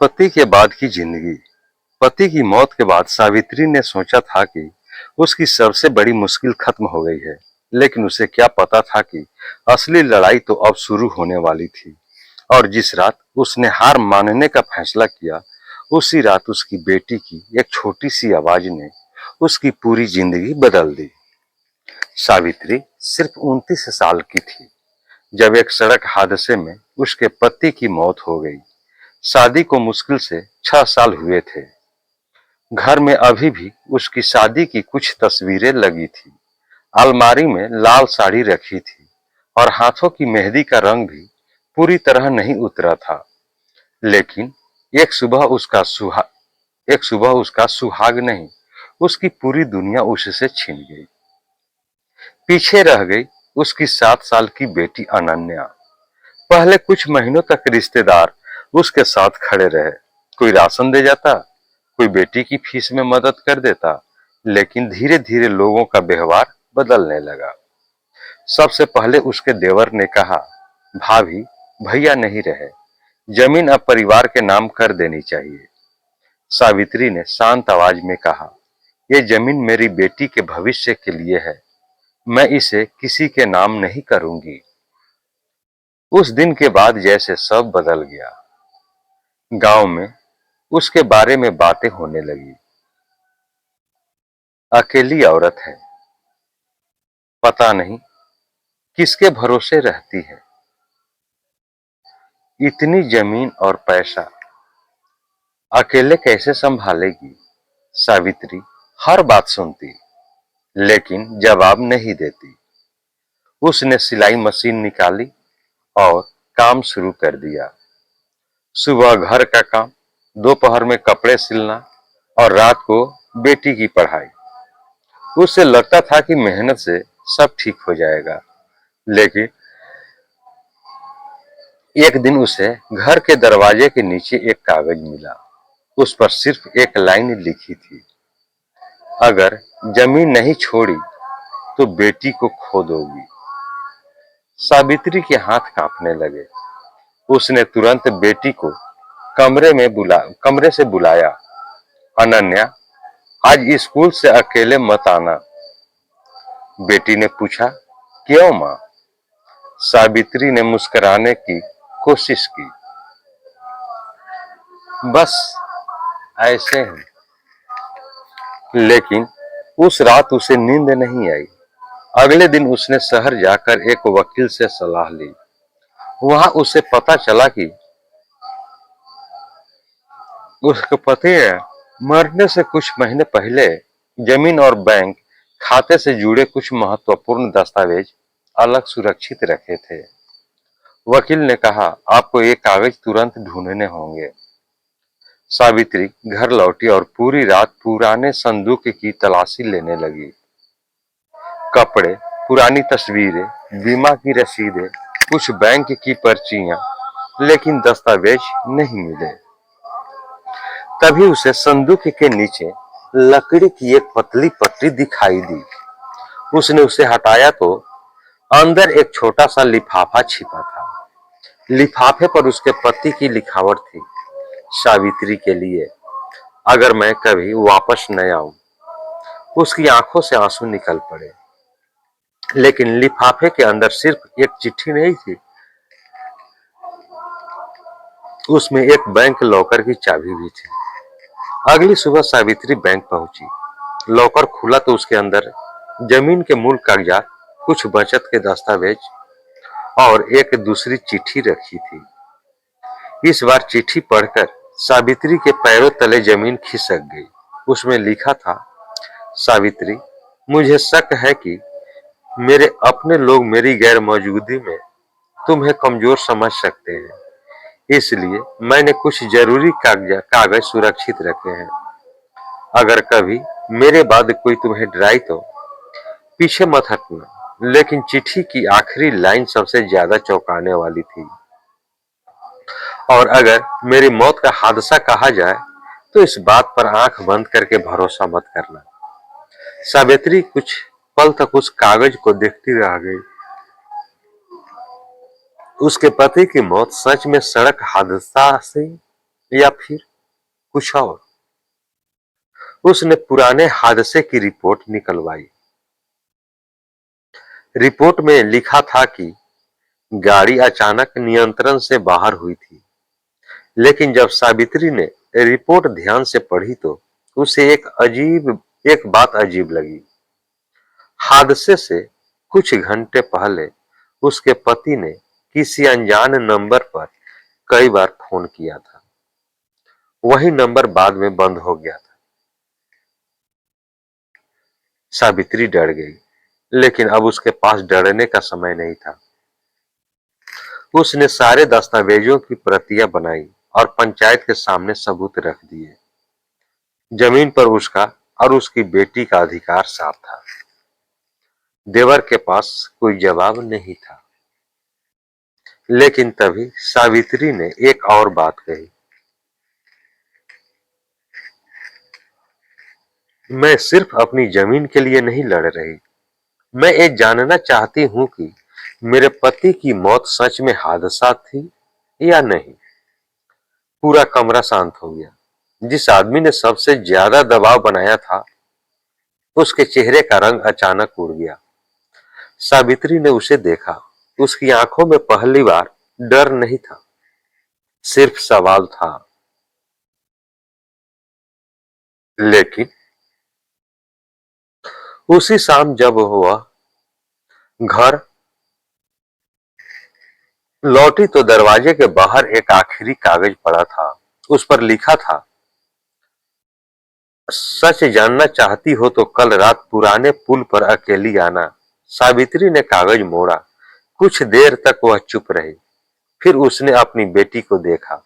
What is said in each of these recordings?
पति के बाद की जिंदगी। पति की मौत के बाद सावित्री ने सोचा था कि उसकी सबसे बड़ी मुश्किल खत्म हो गई है, लेकिन उसे क्या पता था कि असली लड़ाई तो अब शुरू होने वाली थी। और जिस रात उसने हार मानने का फैसला किया, उसी रात उसकी बेटी की एक छोटी सी आवाज ने उसकी पूरी जिंदगी बदल दी। सावित्री सिर्फ 29 साल की थी जब एक सड़क हादसे में उसके पति की मौत हो गई। शादी को मुश्किल से 6 साल हुए थे। घर में अभी भी उसकी शादी की कुछ तस्वीरें लगी थी। अलमारी में लाल साड़ी रखी थी और हाथों की मेहंदी का रंग भी पूरी तरह नहीं उतरा था। लेकिन एक सुबह उसका सुहा एक सुबह उसका सुहाग नहीं, उसकी पूरी दुनिया उससे छिन गई। पीछे रह गई उसकी 7 साल की बेटी अनन्या। पहले कुछ महीनों तक रिश्तेदार उसके साथ खड़े रहे। कोई राशन दे जाता, कोई बेटी की फीस में मदद कर देता, लेकिन धीरे धीरे लोगों का व्यवहार बदलने लगा। सबसे पहले उसके देवर ने कहा, भाभी, भैया नहीं रहे, जमीन अब परिवार के नाम कर देनी चाहिए। सावित्री ने शांत आवाज में कहा, ये जमीन मेरी बेटी के भविष्य के लिए है, मैं इसे किसी के नाम नहीं करूंगी। उस दिन के बाद जैसे सब बदल गया। गांव में उसके बारे में बातें होने लगी। अकेली औरत है, पता नहीं किसके भरोसे रहती है, इतनी जमीन और पैसा अकेले कैसे संभालेगी। सावित्री हर बात सुनती, लेकिन जवाब नहीं देती। उसने सिलाई मशीन निकाली और काम शुरू कर दिया। सुबह घर का काम, दोपहर में कपड़े सिलना और रात को बेटी की पढ़ाई। उसे लगता था कि मेहनत से सब ठीक हो जाएगा, लेकिन एक दिन उसे घर के दरवाजे के नीचे एक कागज मिला। उस पर सिर्फ एक लाइन लिखी थी, अगर जमीन नहीं छोड़ी तो बेटी को खो दोगी। सावित्री के हाथ कांपने लगे। उसने तुरंत बेटी को कमरे से बुलाया। अनन्या, आज स्कूल से अकेले मत आना। बेटी ने पूछा, क्यों माँ? सावित्री ने मुस्कुराने की कोशिश की, बस ऐसे हैं। लेकिन उस रात उसे नींद नहीं आई। अगले दिन उसने शहर जाकर एक वकील से सलाह ली। वहां उसे पता चला कि उसके पति ने मरने से कुछ महीने पहले जमीन और बैंक खाते से जुड़े कुछ महत्वपूर्ण दस्तावेज अलग सुरक्षित रखे थे। वकील ने कहा, आपको ये कागज तुरंत ढूंढने होंगे। सावित्री घर लौटी और पूरी रात पुराने संदूक की तलाशी लेने लगी। कपड़े, पुरानी तस्वीरें, बीमा की रसीदें, कुछ बैंक की पर्चियां, लेकिन दस्तावेज नहीं मिले। तभी उसे संदूक के नीचे लकड़ी की एक पतली पट्टी दिखाई दी। उसने उसे हटाया तो अंदर एक छोटा सा लिफाफा छिपा था। लिफाफे पर उसके पति की लिखावट थी, सावित्री के लिए, अगर मैं कभी वापस न आऊं। उसकी आंखों से आंसू निकल पड़े। लेकिन लिफाफे के अंदर सिर्फ एक चिट्ठी नहीं थी, उसमें एक बैंक लॉकर की चाबी भी थी। अगली सुबह सावित्री बैंक पहुंची। लॉकर खुला तो उसके अंदर जमीन के मूल कागजात, कुछ बचत के दस्तावेज और एक दूसरी चिट्ठी रखी थी। इस बार चिट्ठी पढ़कर सावित्री के पैरों तले जमीन खिसक गई। उसमें लिखा था, सावित्री, मुझे शक है कि मेरे अपने लोग मेरी गैर मौजूदगी में तुम्हें कमजोर समझ सकते हैं, इसलिए मैंने कुछ जरूरी कागज सुरक्षित रखे हैं। अगर कभी मेरे बाद कोई तुम्हें डराए तो पीछे मत हटना। लेकिन चिट्ठी की आखिरी लाइन सबसे ज्यादा चौंकाने वाली थी, और अगर मेरी मौत का हादसा कहा जाए तो इस बात पर आंख बंद करके भरोसा मत करना। सावित्री कुछ पल तक उस कागज को देखती रह गई। उसके पति की मौत सच में सड़क हादसा से या फिर कुछ और? उसने पुराने हादसे की रिपोर्ट निकलवाई। रिपोर्ट में लिखा था कि गाड़ी अचानक नियंत्रण से बाहर हुई थी। लेकिन जब सावित्री ने रिपोर्ट ध्यान से पढ़ी तो उसे एक बात अजीब लगी। हादसे से कुछ घंटे पहले उसके पति ने किसी अनजान नंबर पर कई बार फोन किया था। वही नंबर बाद में बंद हो गया था। सावित्री डर गई, लेकिन अब उसके पास डरने का समय नहीं था। उसने सारे दस्तावेजों की प्रतियां बनाई और पंचायत के सामने सबूत रख दिए। जमीन पर उसका और उसकी बेटी का अधिकार साफ था। देवर के पास कोई जवाब नहीं था। लेकिन तभी सावित्री ने एक और बात कही। मैं सिर्फ अपनी जमीन के लिए नहीं लड़ रही। मैं ये जानना चाहती हूं कि मेरे पति की मौत सच में हादसा थी या नहीं। पूरा कमरा शांत हो गया। जिस आदमी ने सबसे ज्यादा दबाव बनाया था, उसके चेहरे का रंग अचानक उड़ गया। सावित्री ने उसे देखा। उसकी आंखों में पहली बार डर नहीं था, सिर्फ सवाल था। लेकिन उसी शाम जब वह घर लौटी तो दरवाजे के बाहर एक आखिरी कागज पड़ा था। उस पर लिखा था, सच जानना चाहती हो तो कल रात पुराने पुल पर अकेली आना। सावित्री ने कागज मोड़ा। कुछ देर तक वह चुप रही। फिर उसने अपनी बेटी को देखा।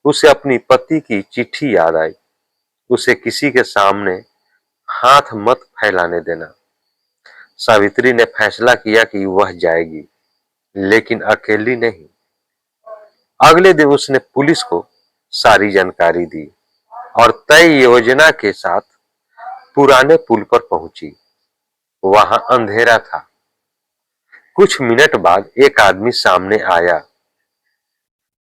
उसे अपनी पति की चिट्ठी याद आई। उसे किसी के सामने हाथ मत फैलाने देना। सावित्री ने फैसला किया कि वह जाएगी, लेकिन अकेली नहीं। अगले दिन उसने पुलिस को सारी जानकारी दी और तय योजना के साथ पुराने पुल पर पहुंची। वहां अंधेरा था। कुछ मिनट बाद एक आदमी सामने आया।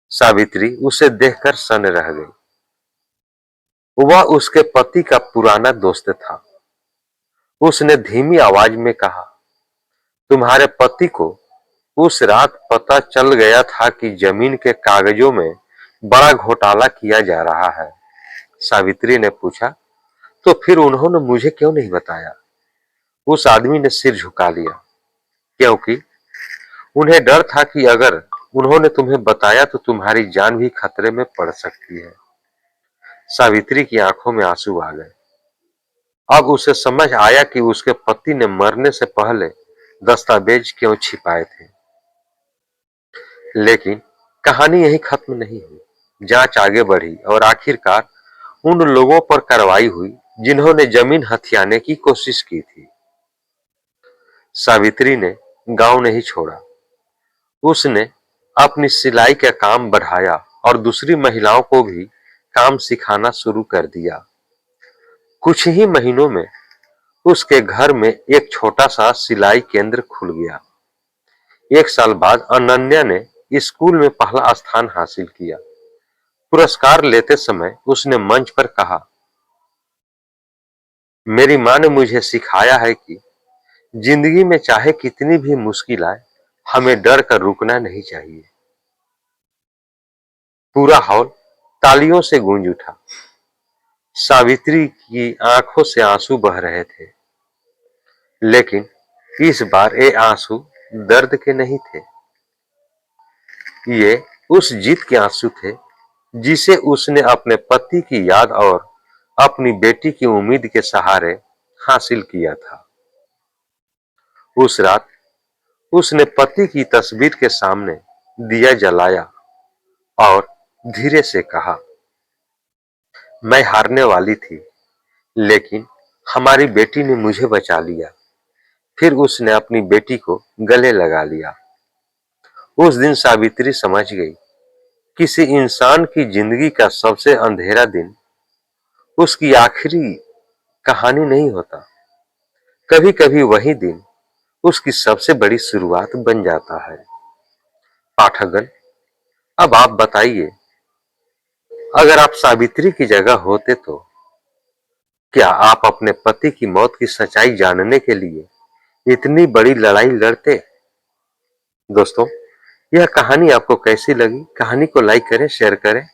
सावित्री उसे देखकर सन रह गई। वह उसके पति का पुराना दोस्त था। उसने धीमी आवाज में कहा, तुम्हारे पति को उस रात पता चल गया था कि जमीन के कागजों में बड़ा घोटाला किया जा रहा है। सावित्री ने पूछा, तो फिर उन्होंने मुझे क्यों नहीं बताया? उस आदमी ने सिर झुका लिया। क्योंकि उन्हें डर था कि अगर उन्होंने तुम्हें बताया तो तुम्हारी जान भी खतरे में पड़ सकती है। सावित्री की आंखों में आंसू आ गए। अब उसे समझ आया कि उसके पति ने मरने से पहले दस्तावेज क्यों छिपाए थे। लेकिन कहानी यही खत्म नहीं हुई। जांच आगे बढ़ी और आखिरकार उन लोगों पर कार्रवाई हुई जिन्होंने जमीन हथियाने की कोशिश की थी। सावित्री ने गांव नहीं छोड़ा। उसने अपनी सिलाई का काम बढ़ाया और दूसरी महिलाओं को भी काम सिखाना शुरू कर दिया। कुछ ही महीनों में उसके घर में एक छोटा सा सिलाई केंद्र खुल गया। एक साल बाद अनन्या ने स्कूल में पहला स्थान हासिल किया। पुरस्कार लेते समय उसने मंच पर कहा, मेरी मां ने मुझे सिखाया है कि जिंदगी में चाहे कितनी भी मुश्किल आए, हमें डर कर रुकना नहीं चाहिए। पूरा हॉल तालियों से गूंज उठा। सावित्री की आंखों से आंसू बह रहे थे, लेकिन इस बार ये आंसू दर्द के नहीं थे। ये उस जीत के आंसू थे जिसे उसने अपने पति की याद और अपनी बेटी की उम्मीद के सहारे हासिल किया था। उस रात उसने पति की तस्वीर के सामने दिया जलाया और धीरे से कहा, मैं हारने वाली थी, लेकिन हमारी बेटी ने मुझे बचा लिया। फिर उसने अपनी बेटी को गले लगा लिया। उस दिन सावित्री समझ गई, किसी इंसान की जिंदगी का सबसे अंधेरा दिन उसकी आखिरी कहानी नहीं होता। कभी कभी वही दिन उसकी सबसे बड़ी शुरुआत बन जाता है। पाठकगण, अब आप बताइए, अगर आप सावित्री की जगह होते तो क्या आप अपने पति की मौत की सच्चाई जानने के लिए इतनी बड़ी लड़ाई लड़ते? दोस्तों, यह कहानी आपको कैसी लगी? कहानी को लाइक करें, शेयर करें।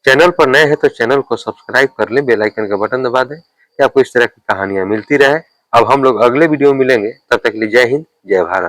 चैनल पर नए हैं तो चैनल को सब्सक्राइब कर लें, बेल आइकन का बटन दबा दें कि आपको इस तरह की कहानियां मिलती रहे। अब हम लोग अगले वीडियो में मिलेंगे, तब तक के लिए जय हिंद, जय भारत।